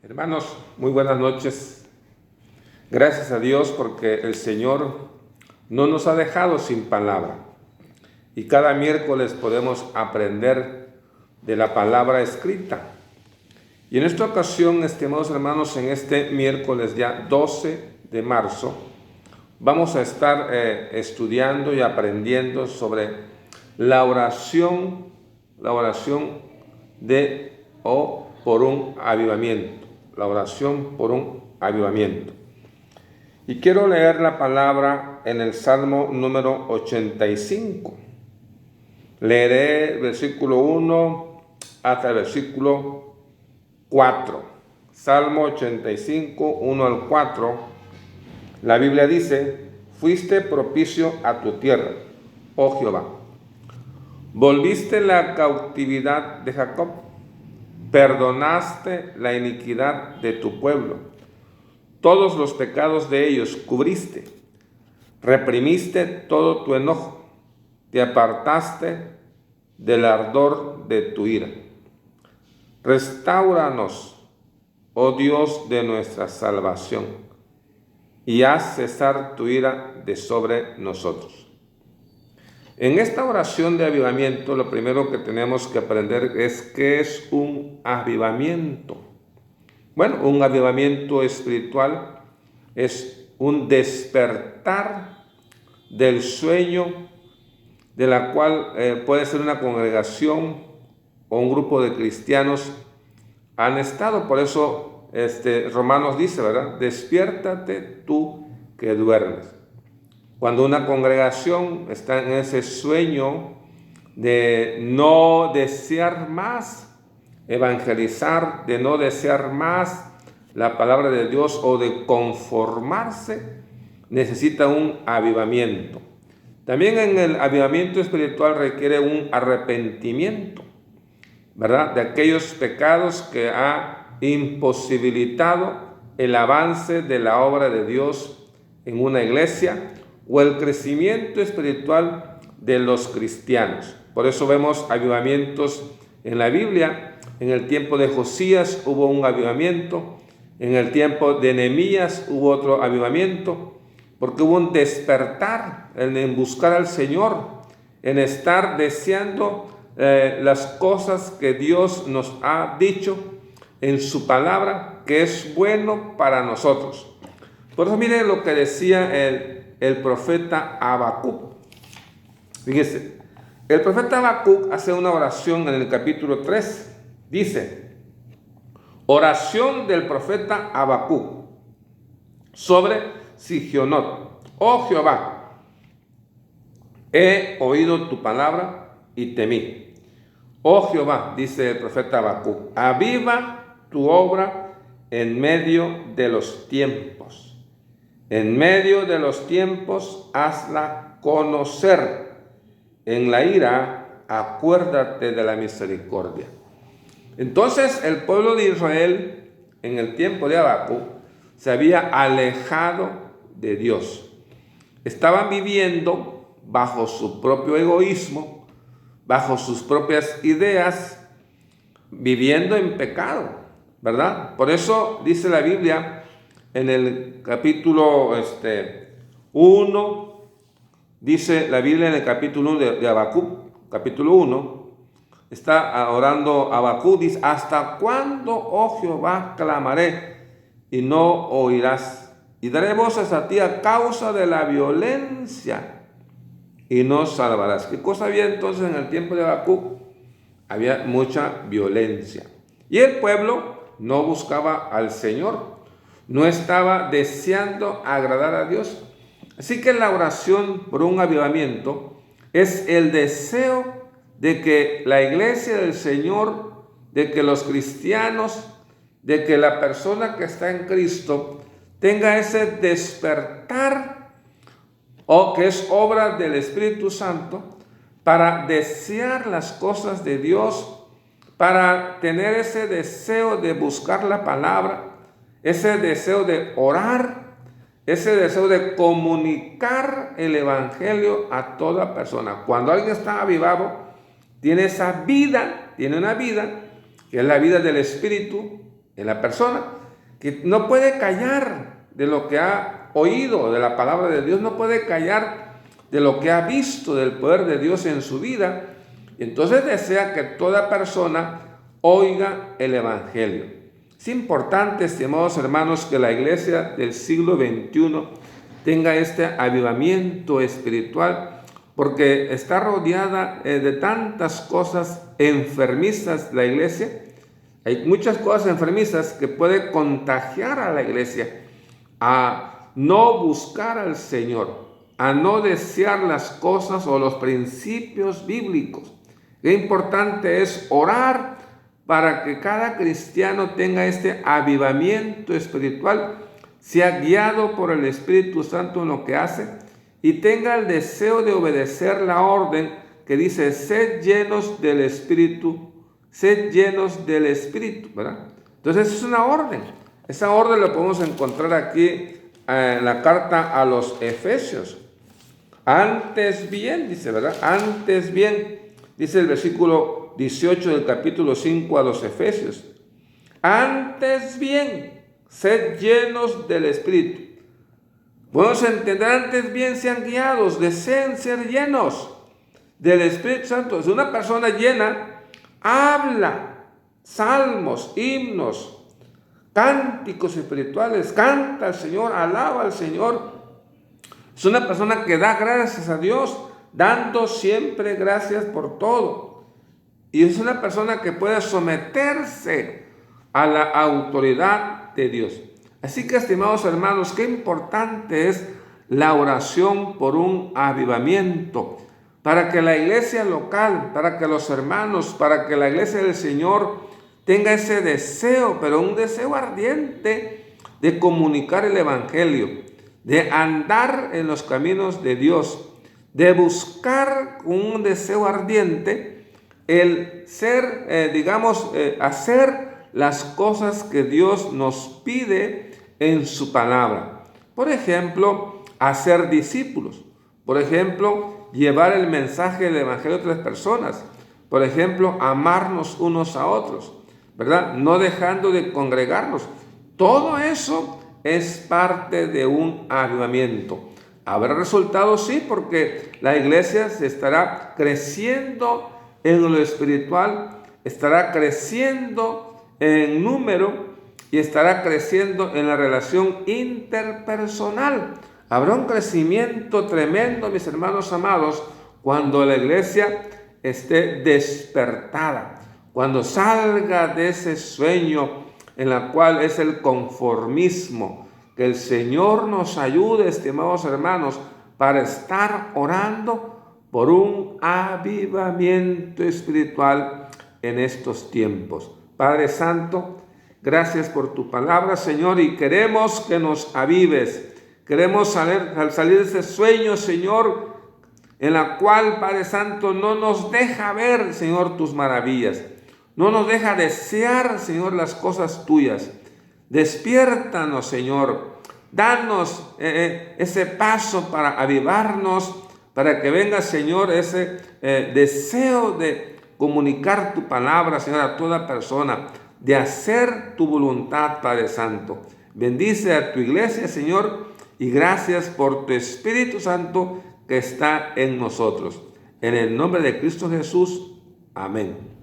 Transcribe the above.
Hermanos, muy buenas noches. Gracias a Dios porque el Señor no nos ha dejado sin palabra. Y cada miércoles podemos aprender de la palabra escrita. Y en esta ocasión, estimados hermanos, en este miércoles ya 12 de marzo, vamos a estar estudiando y aprendiendo sobre la oración por un avivamiento. La oración por un avivamiento. Y quiero leer la palabra en el Salmo número 85. Leeré el versículo 1 hasta el versículo 4. Salmo 85, 1 al 4. La Biblia dice: fuiste propicio a tu tierra, oh Jehová. Volviste la cautividad de Jacob. Perdonaste la iniquidad de tu pueblo. Todos los pecados de ellos cubriste. Reprimiste todo tu enojo. Te apartaste del ardor de tu ira. Restáuranos, oh Dios de nuestra salvación, y haz cesar tu ira de sobre nosotros. En esta oración de avivamiento, lo primero que tenemos que aprender es qué es un avivamiento. Bueno, un avivamiento espiritual es un despertar del sueño de la cual puede ser una congregación o un grupo de cristianos han estado. Por eso Romanos dice, ¿verdad? Despiértate tú que duermes. Cuando una congregación está en ese sueño de no desear más evangelizar, de no desear más la palabra de Dios o de conformarse, necesita un avivamiento. También en el avivamiento espiritual requiere un arrepentimiento, ¿verdad? De aquellos pecados que ha imposibilitado el avance de la obra de Dios en una iglesia o el crecimiento espiritual de los cristianos. Por eso vemos avivamientos en la Biblia. En el tiempo de Josías hubo un avivamiento. En el tiempo de Nehemías hubo otro avivamiento, porque hubo un despertar en buscar al Señor, en estar deseando las cosas que Dios nos ha dicho en su palabra, que es bueno para nosotros. Por eso miren lo que decía el profeta Habacuc. Fíjense, el profeta Habacuc hace una oración en el capítulo 3. Dice: oración del profeta Habacuc sobre Sigionot. Oh Jehová, he oído tu palabra y temí. Oh Jehová, dice el profeta Habacuc, aviva tu obra en medio de los tiempos. En medio de los tiempos, hazla conocer. En la ira, acuérdate de la misericordia. Entonces, el pueblo de Israel, en el tiempo de Habacuc, se había alejado de Dios. Estaban viviendo bajo su propio egoísmo, bajo sus propias ideas, viviendo en pecado, ¿verdad? Por eso dice la Biblia en el capítulo 1, dice la Biblia en el capítulo 1 de Habacuc, capítulo 1, está orando Habacuc, dice: ¿hasta cuándo, oh Jehová, clamaré y no oirás? Y daré voces a ti a causa de la violencia y no salvarás. ¿Qué cosa había entonces en el tiempo de Habacuc? Había mucha violencia. Y el pueblo no buscaba al Señor, no estaba deseando agradar a Dios. Así que la oración por un avivamiento es el deseo de que la iglesia del Señor, de que los cristianos, de que la persona que está en Cristo tenga ese despertar, o que es obra del Espíritu Santo, para desear las cosas de Dios, para tener ese deseo de buscar la palabra, ese deseo de orar, ese deseo de comunicar el evangelio a toda persona. Cuando alguien está avivado, tiene esa vida, tiene una vida que es la vida del Espíritu, en la persona que no puede callar de lo que ha oído de la palabra de Dios, no puede callar de lo que ha visto del poder de Dios en su vida. Y entonces desea que toda persona oiga el Evangelio. Es importante, estimados hermanos, que la iglesia del siglo XXI tenga este avivamiento espiritual, porque está rodeada de tantas cosas enfermizas la iglesia. Hay muchas cosas enfermizas que pueden contagiar a la iglesia a no buscar al Señor, a no desear las cosas o los principios bíblicos. Qué importante es orar para que cada cristiano tenga este avivamiento espiritual, sea guiado por el Espíritu Santo en lo que hace y tenga el deseo de obedecer la orden que dice: sed llenos del Espíritu, sed llenos del Espíritu, ¿verdad? Entonces es una orden. Esa orden la podemos encontrar aquí en la carta a los Efesios. Antes bien, dice, ¿verdad? Antes bien, dice el versículo 18 del capítulo 5 a los Efesios. Antes bien, sed llenos del Espíritu. Podemos entender, antes bien sean guiados, deseen ser llenos del Espíritu Santo. Si una persona llena habla salmos, himnos, cánticos espirituales, canta al Señor, alaba al Señor. Es una persona que da gracias a Dios, dando siempre gracias por todo. Y es una persona que puede someterse a la autoridad de Dios. Así que, estimados hermanos, qué importante es la oración por un avivamiento, para que la iglesia local, para que los hermanos, para que la iglesia del Señor tenga ese deseo, pero un deseo ardiente de comunicar el Evangelio, de andar en los caminos de Dios, de buscar con un deseo ardiente el ser, hacer las cosas que Dios nos pide en su palabra. Por ejemplo, hacer discípulos. Por ejemplo, llevar el mensaje del Evangelio a otras personas. Por ejemplo, amarnos unos a otros, ¿verdad? No dejando de congregarnos. Todo eso es parte de un avivamiento. ¿Habrá resultados? Sí, porque la iglesia se estará creciendo en lo espiritual, estará creciendo en número y estará creciendo en la relación interpersonal. Habrá un crecimiento tremendo, mis hermanos amados, cuando la iglesia esté despertada, cuando salga de ese sueño en la cual es el conformismo. Que el Señor nos ayude, estimados hermanos, para estar orando por un avivamiento espiritual en estos tiempos. Padre Santo, gracias por tu palabra, Señor, y queremos que nos avives. Queremos salir de ese sueño, Señor, en la cual, Padre Santo, no nos deja ver, Señor, tus maravillas. No nos deja desear, Señor, las cosas tuyas. Despiértanos, Señor. Danos ese paso para avivarnos, para que venga, Señor, ese deseo de comunicar tu palabra, Señor, a toda persona, de hacer tu voluntad, Padre Santo. Bendice a tu iglesia, Señor, y gracias por tu Espíritu Santo que está en nosotros. En el nombre de Cristo Jesús. Amén.